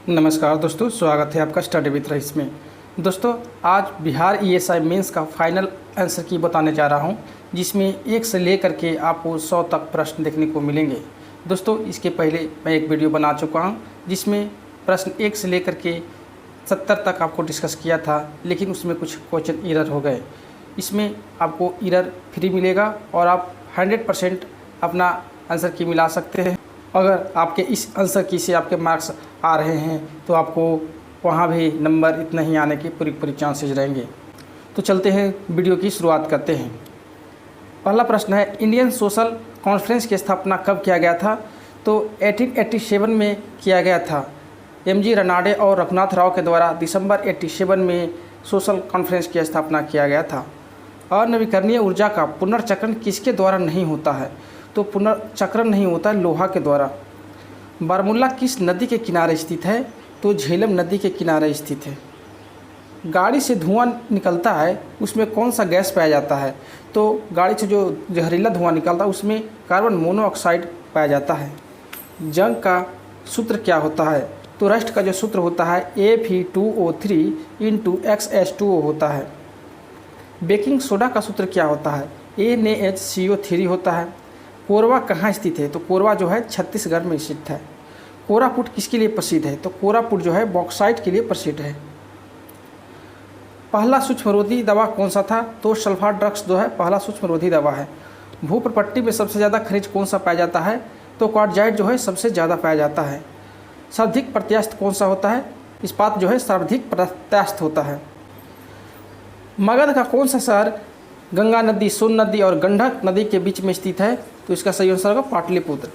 नमस्कार दोस्तों, स्वागत है आपका स्टडी विथ रईस में। दोस्तों, आज बिहार ईएसआई मेंस का फाइनल आंसर की बताने जा रहा हूं, जिसमें 1 से लेकर के आपको 100 तक प्रश्न देखने को मिलेंगे। दोस्तों, इसके पहले मैं एक वीडियो बना चुका हूं, जिसमें प्रश्न 1 से लेकर के 70 तक आपको डिस्कस किया था, लेकिन उसमें कुछ क्वेश्चन एरर हो गए। इसमें आपको एरर फ्री मिलेगा और आप 100% अपना आंसर की मिला सकते हैं। अगर आपके इस आंसर की से आपके मार्क्स आ रहे हैं तो आपको वहाँ भी नंबर इतना ही आने के पूरी चांसेस रहेंगे। तो चलते हैं, वीडियो की शुरुआत करते हैं। पहला प्रश्न है, इंडियन सोशल कॉन्फ्रेंस की स्थापना कब किया गया था? तो 1887 में किया गया था। एमजी रनाडे और रघुनाथ राव के द्वारा दिसंबर 87 में सोशल कॉन्फ्रेंस की स्थापना किया गया था। अनवीकरणीय ऊर्जा का पुनर्चक्रण किसके द्वारा नहीं होता है? तो पुनर्चक्रण नहीं होता लोहा के द्वारा। बारमूला किस नदी के किनारे स्थित है? तो झेलम नदी के किनारे स्थित है। गाड़ी से धुआं निकलता है, उसमें कौन सा गैस पाया जाता है? तो गाड़ी से जो जहरीला धुआं निकलता है उसमें कार्बन मोनोऑक्साइड पाया जाता है। जंग का सूत्र क्या होता है? तो रस्ट का जो सूत्र होता है Fe2O3 × XH2O होता है। बेकिंग सोडा का सूत्र क्या होता है? NaHCO3 होता है। कोरबा कहाँ स्थित है? तो कोरबा जो है छत्तीसगढ़ में स्थित है। कोरापुट किसके लिए प्रसिद्ध है? तो कोरापुट जो है बॉक्साइट के लिए प्रसिद्ध है। पहला सूक्ष्मरोधी दवा कौन सा था? तो सल्फा ड्रग्स जो है पहला सूक्ष्मरोधी दवा है। भूप्रपट्टी में सबसे ज़्यादा खनिज कौन सा पाया जाता है? तो क्वार्टजाइट जो है सबसे ज़्यादा पाया जाता है। सर्वाधिक प्रत्यास्थ कौन सा होता है? इस्पात जो है सर्वाधिक प्रत्यास्थ होता है। मगध का कौन सा शहर गंगा नदी, सोन नदी और गंडक नदी के बीच में स्थित है? तो इसका सही आंसर होगा पाटलिपुत्र।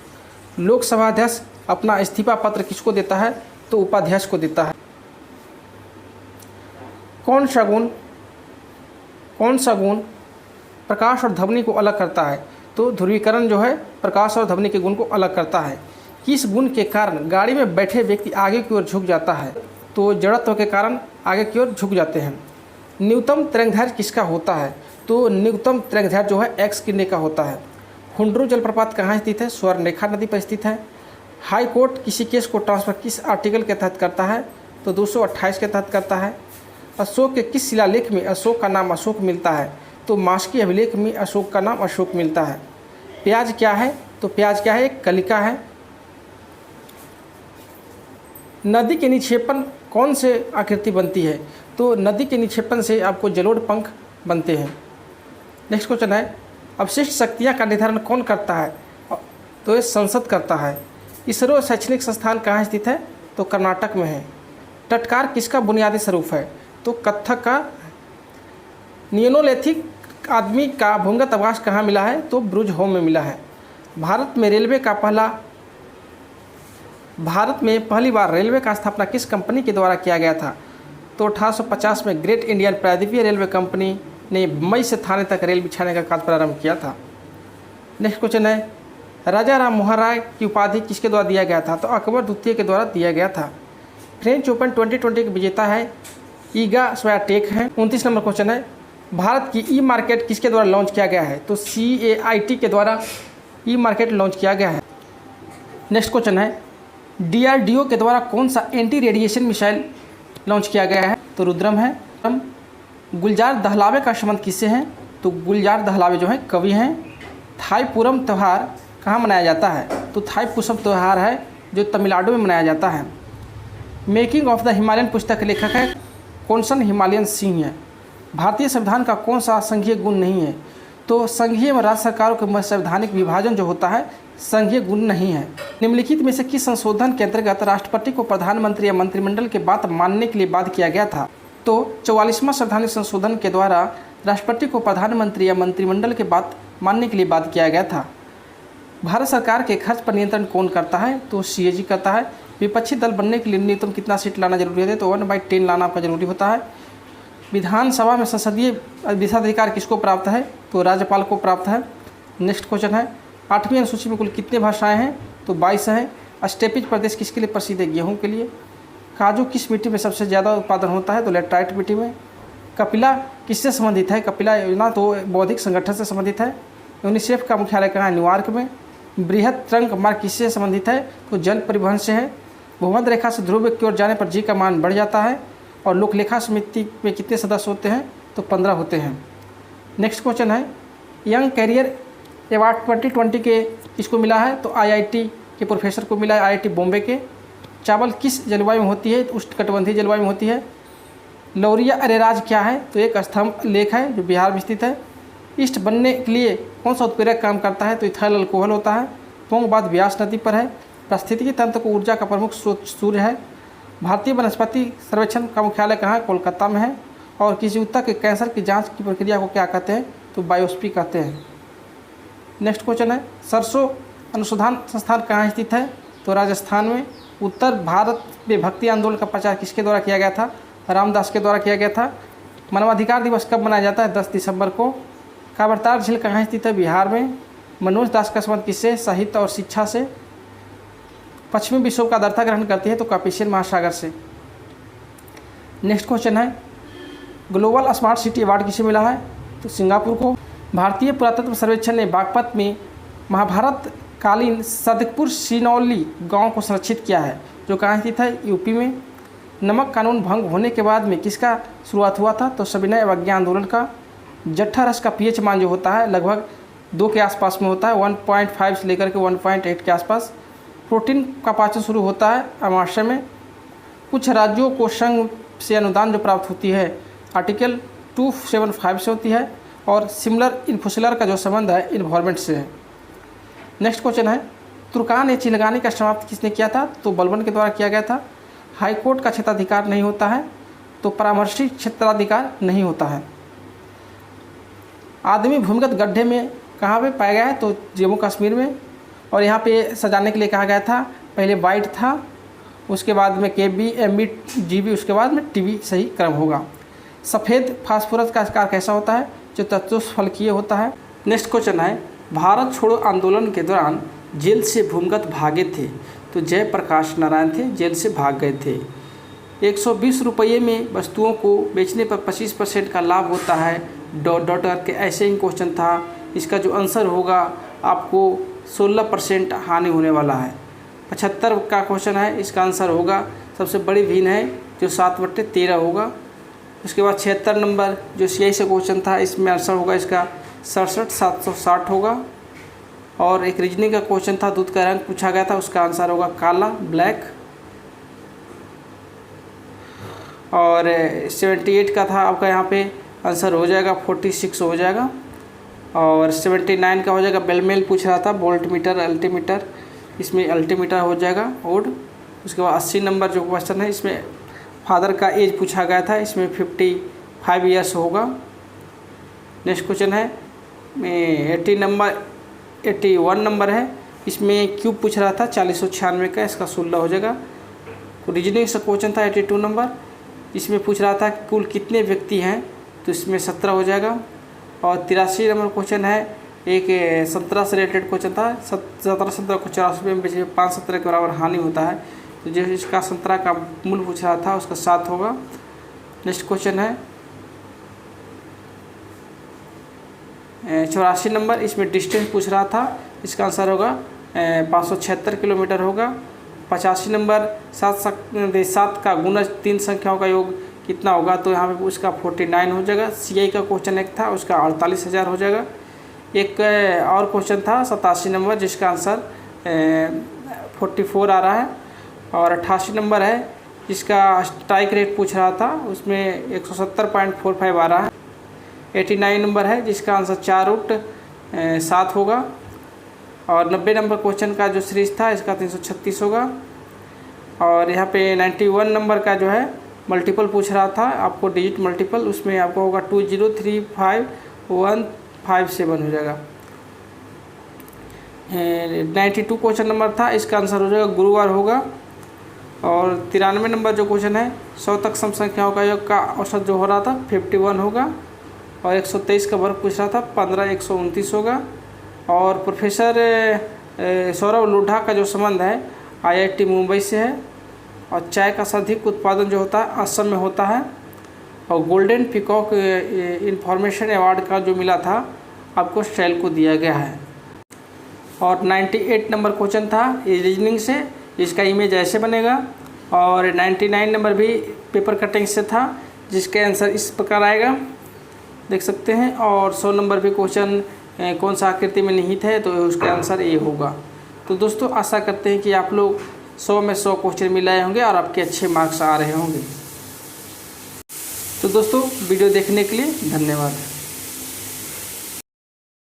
लोकसभा अध्यक्ष अपना इस्तीफा पत्र किसको देता है? तो उपाध्यक्ष को देता है। कौन सा गुण प्रकाश और ध्वनि को अलग करता है? तो ध्रुवीकरण जो है प्रकाश और ध्वनि के गुण को अलग करता है। किस गुण के कारण गाड़ी में बैठे व्यक्ति आगे की ओर झुक जाता है? तो जड़त्व के कारण आगे की ओर झुक जाते हैं। न्यूनतम तरंगदैर्घ्य किसका होता है? तो न्यूनतम तरंगदैर्घ्य जो है एक्स किरणें का होता है। हुंड्रू जलप्रपात कहाँ स्थित है? स्वर्णरेखा नदी पर स्थित है। हाई कोर्ट किसी केस को ट्रांसफर किस आर्टिकल के तहत करता है? तो 228 के तहत करता है। अशोक के किस शिलालेख में अशोक का नाम अशोक मिलता है? तो मास्की अभिलेख में अशोक का नाम अशोक मिलता है। प्याज क्या है? तो प्याज क्या है? एक कलिका है। नदी के निक्षेपण कौन से आकृति बनती है? तो नदी के निक्षेपण से आपको जलोढ़ पंख बनते हैं। नेक्स्ट क्वेश्चन है, अवशिष्ट शक्तियाँ का निर्धारण कौन करता है? तो ये संसद करता है। इसरो शैक्षणिक संस्थान कहाँ स्थित है? तो कर्नाटक में है। टटकार किसका बुनियादी स्वरूप है? तो कथक का। नियोलिथिक आदमी का भूमिगत आवास कहाँ मिला है? तो ब्रुज होम में मिला है। भारत में पहली बार रेलवे का स्थापना किस कंपनी के द्वारा किया गया था? तो 1850 में ग्रेट इंडियन प्रायद्वीपीय रेलवे कंपनी ने मुंबई से थाने तक रेल बिछाने का कार्य प्रारंभ किया था। नेक्स्ट क्वेश्चन है, राजा राम मोहन राय की उपाधि किसके द्वारा दिया गया था? तो अकबर द्वितीय के द्वारा दिया गया था। फ्रेंच ओपन 2020 के विजेता है ईगा स्वियाटेक है। 29 नंबर क्वेश्चन है, भारत की ई मार्केट किसके द्वारा लॉन्च किया गया है? तो CAIT के द्वारा ई मार्केट लॉन्च किया गया है। नेक्स्ट क्वेश्चन है, DRDO के द्वारा कौन सा एंटी रेडिएशन मिसाइल लॉन्च किया गया है? तो रुद्रम है। गुलजार दहलावे का संबंध किससे है? तो गुलजार दहलावे जो है कवि हैं। थाईपुरम त्यौहार कहाँ मनाया जाता है? तो थाईपुसम त्यौहार है जो तमिलनाडु में मनाया जाता है। मेकिंग ऑफ द हिमालयन पुस्तक के लेखक है कॉन्सन हिमालयन सिंह है। भारतीय संविधान का कौन सा संघीय गुण नहीं है? तो संघीय में राज्य सरकारों के संवैधानिक विभाजन जो होता है संघीय गुण नहीं है। निम्नलिखित में से किस संशोधन के अंतर्गत राष्ट्रपति को प्रधानमंत्री या मंत्रिमंडल के बात मानने के लिए बाध्य किया गया था? तो 44वां संवैधानिक संशोधन के द्वारा राष्ट्रपति को प्रधानमंत्री या मंत्रिमंडल के बात मानने के लिए बाध्य किया गया था। भारत सरकार के खर्च पर नियंत्रण कौन करता है? तो CAG करता है। विपक्षी दल बनने के लिए न्यूनतम कितना सीट लाना जरूरी है? तो 1/10 लाना आपका जरूरी होता है। विधानसभा में संसदीय विशेषाधिकार किसको प्राप्त है? तो राज्यपाल को प्राप्त है। नेक्स्ट क्वेश्चन है, 8वीं अनुसूची में कुल कितनी भाषाएं हैं? तो 22 हैं। स्टेपिज प्रदेश किसके लिए प्रसिद्ध है? गेहूँ के लिए। काजू किस मिट्टी में सबसे ज़्यादा उत्पादन होता है? तो लेटराइट मिट्टी में। कपिला किससे संबंधित है? कपिला योजना तो बौद्धिक संगठन से संबंधित है। यूनिसेफ का मुख्यालय कहाँ है? न्यूयॉर्क में। बृहत ट्रंक मार्ग किससे संबंधित है? तो जल परिवहन से है। भूमध्य रेखा से ध्रुव की ओर जाने पर जी का मान बढ़ जाता है। और लोकलेखा समिति में कितने सदस्य होते हैं? तो 15 होते हैं। नेक्स्ट क्वेश्चन है, यंग कैरियर अवार्ड 2020 के किसको मिला है? तो IIT के प्रोफेसर को मिला है, IIT बॉम्बे के। चावल किस जलवायु में होती है? तो उष्णकटिबंधीय जलवायु में होती है। लौरिया अरेराज क्या है? तो एक स्तंभ लेख है जो बिहार में स्थित है। ईस्ट बनने के लिए कौन सा उत्प्रेरक काम करता है? तो इथाइल अल्कोहल होता है। पोंग बांध व्यास नदी पर है। पारिस्थितिकी तंत्र को ऊर्जा का प्रमुख स्रोत सूर्य है। भारतीय वनस्पति सर्वेक्षण का मुख्यालय कहाँ है? कोलकाता में है। और किसी ऊतक के कैंसर की जांच की प्रक्रिया को क्या कहते हैं? तो बायोप्सी कहते हैं। नेक्स्ट क्वेश्चन है, सरसों अनुसंधान संस्थान कहाँ स्थित है? तो राजस्थान में। उत्तर भारत में भक्ति आंदोलन का प्रचार किसके द्वारा किया गया था? रामदास के द्वारा किया गया था। मानवाधिकार दिवस कब मनाया जाता है? 10 दिसंबर को। कांवरताल झील कहाँ स्थित है? बिहार में। मनोज दास का संबंध किससे? साहित्य और शिक्षा से। पश्चिमी विश्व का आर्द्रता ग्रहण करती है? तो कास्पियन महासागर से। नेक्स्ट क्वेश्चन है, ग्लोबल स्मार्ट सिटी अवार्ड किसे मिला है? तो सिंगापुर को। भारतीय पुरातत्व सर्वेक्षण ने बागपत में महाभारत कालीन सदकपुर सिनौली गांव को संरक्षित किया है, जो कहाँ स्थित है? यूपी में। नमक कानून भंग होने के बाद में किसका शुरुआत हुआ था? तो सविनय अवज्ञा आंदोलन का। जट्ठा रस का पीएच मान जो होता है लगभग 2 के आसपास में होता है, 1.5 से लेकर के 1.8 के आसपास। प्रोटीन का पाचन शुरू होता है अमाशय में। कुछ राज्यों को संघ से अनुदान जो प्राप्त होती है आर्टिकल 275 से होती है। और सिमिलर इन्फोसिलर का जो संबंध है इन्वायरमेंट से है। नेक्स्ट क्वेश्चन है, तुर्कान ए चिलगानी का समाप्त किसने किया था? तो बलबन के द्वारा किया गया था। हाईकोर्ट का क्षेत्राधिकार नहीं होता है, तो परामर्शी क्षेत्राधिकार नहीं होता है। आदमी भूमिगत गड्ढे में कहाँ पे पाया गया है? तो जम्मू कश्मीर में। और यहाँ पे सजाने के लिए कहा गया था, पहले वाइट था, उसके बाद में KB, MB, GB, उसके बाद में TB सही क्रम होगा। सफ़ेद फास्फोरस का आकार कैसा होता है? जो चतुष्फलकीय होता है। नेक्स्ट क्वेश्चन है, भारत छोड़ो आंदोलन के दौरान जेल से भूमिगत भागे थे? तो जयप्रकाश नारायण थे, जेल से भाग गए थे। 120 रुपये में वस्तुओं को बेचने पर 25% का लाभ होता है। डॉट करके ऐसे ही क्वेश्चन था। इसका जो आंसर होगा आपको 16% हानि होने वाला है। 75 का क्वेश्चन है, इसका आंसर होगा सबसे बड़ी भिन्न है जो 7/13 होगा। उसके बाद 76 नंबर जो CI से क्वेश्चन था, इसमें आंसर होगा इसका 67,760 होगा। और एक रीजनिंग का क्वेश्चन था, दूध का रंग पूछा गया था, उसका आंसर होगा काला, ब्लैक। और 78 का था आपका, यहाँ पे आंसर हो जाएगा 46 हो जाएगा। और 79 का हो जाएगा बेलमेल पूछ रहा था, वोल्ट मीटर, अल्टीमीटर, इसमें अल्टीमीटर हो जाएगा ओड। उसके बाद 80 नंबर जो क्वेश्चन है, इसमें फादर का एज पूछा गया था, इसमें 55 ईयर्स होगा। नेक्स्ट क्वेश्चन है 81 नंबर है, इसमें क्यूब पूछ रहा था 4096 का, इसका 16 हो जाएगा। रीजनिंग से क्वेश्चन था 82 नंबर, इसमें पूछ रहा था कुल कितने व्यक्ति हैं, तो इसमें 17 हो जाएगा। और 83 नंबर क्वेश्चन है, एक संतरा से रिलेटेड क्वेश्चन था, 17 को 84 में बेचे 5 संतरे के बराबर हानि होता है, तो जो इसका संतरा का मूल्य पूछ रहा था उसका 7 होगा। नेक्स्ट क्वेश्चन है 84 नंबर, इसमें डिस्टेंस पूछ रहा था, इसका आंसर होगा 576 किलोमीटर होगा। 85 नंबर 7 का गुणज 3 संख्याओं का योग कितना होगा, तो यहाँ पे उसका 49 हो जाएगा। CI का क्वेश्चन एक था, उसका 48,000 हो जाएगा। एक और क्वेश्चन था 87 नंबर, जिसका आंसर 44 आ रहा है। और 88 नंबर है, जिसका स्ट्राइक रेट पूछ रहा था, उसमें 170.45 आ रहा है। 89 नंबर है, जिसका आंसर 4√7 होगा। और 90 नंबर क्वेश्चन का जो सीरीज था, इसका 336 होगा। और यहाँ पे 91 नंबर का जो है मल्टीपल पूछ रहा था आपको, डिजिट मल्टीपल, उसमें आपको होगा 2035157 हो जाएगा। 92 क्वेश्चन नंबर था, इसका आंसर हो जाएगा गुरुवार होगा। और 93 नंबर जो क्वेश्चन है 100 तक सम संख्याओं का योग का औसत जो हो रहा था 51 होगा। और 123 का वर्ग पूछ रहा था 15,129 होगा। और प्रोफेसर सौरभ लोढ़ा का जो संबंध है IIT मुंबई से है। और चाय का सर्वाधिक उत्पादन जो होता है असम में होता है। और गोल्डन पीकॉक इंफॉर्मेशन अवार्ड का जो मिला था आपको स्टाइल को दिया गया है। और 98 नंबर क्वेश्चन था रीजनिंग से, इसका इमेज ऐसे बनेगा। और 99 नंबर भी पेपर कटिंग से था, जिसके आंसर इस प्रकार आएगा, देख सकते हैं। और 100 नंबर भी क्वेश्चन कौन सा आकृति में निहित है, तो उसका आंसर ए होगा। तो दोस्तों आशा करते हैं कि आप लोग 100 में 100 क्वेश्चन मिलाए होंगे और आपके अच्छे मार्क्स आ रहे होंगे। तो दोस्तों वीडियो देखने के लिए धन्यवाद।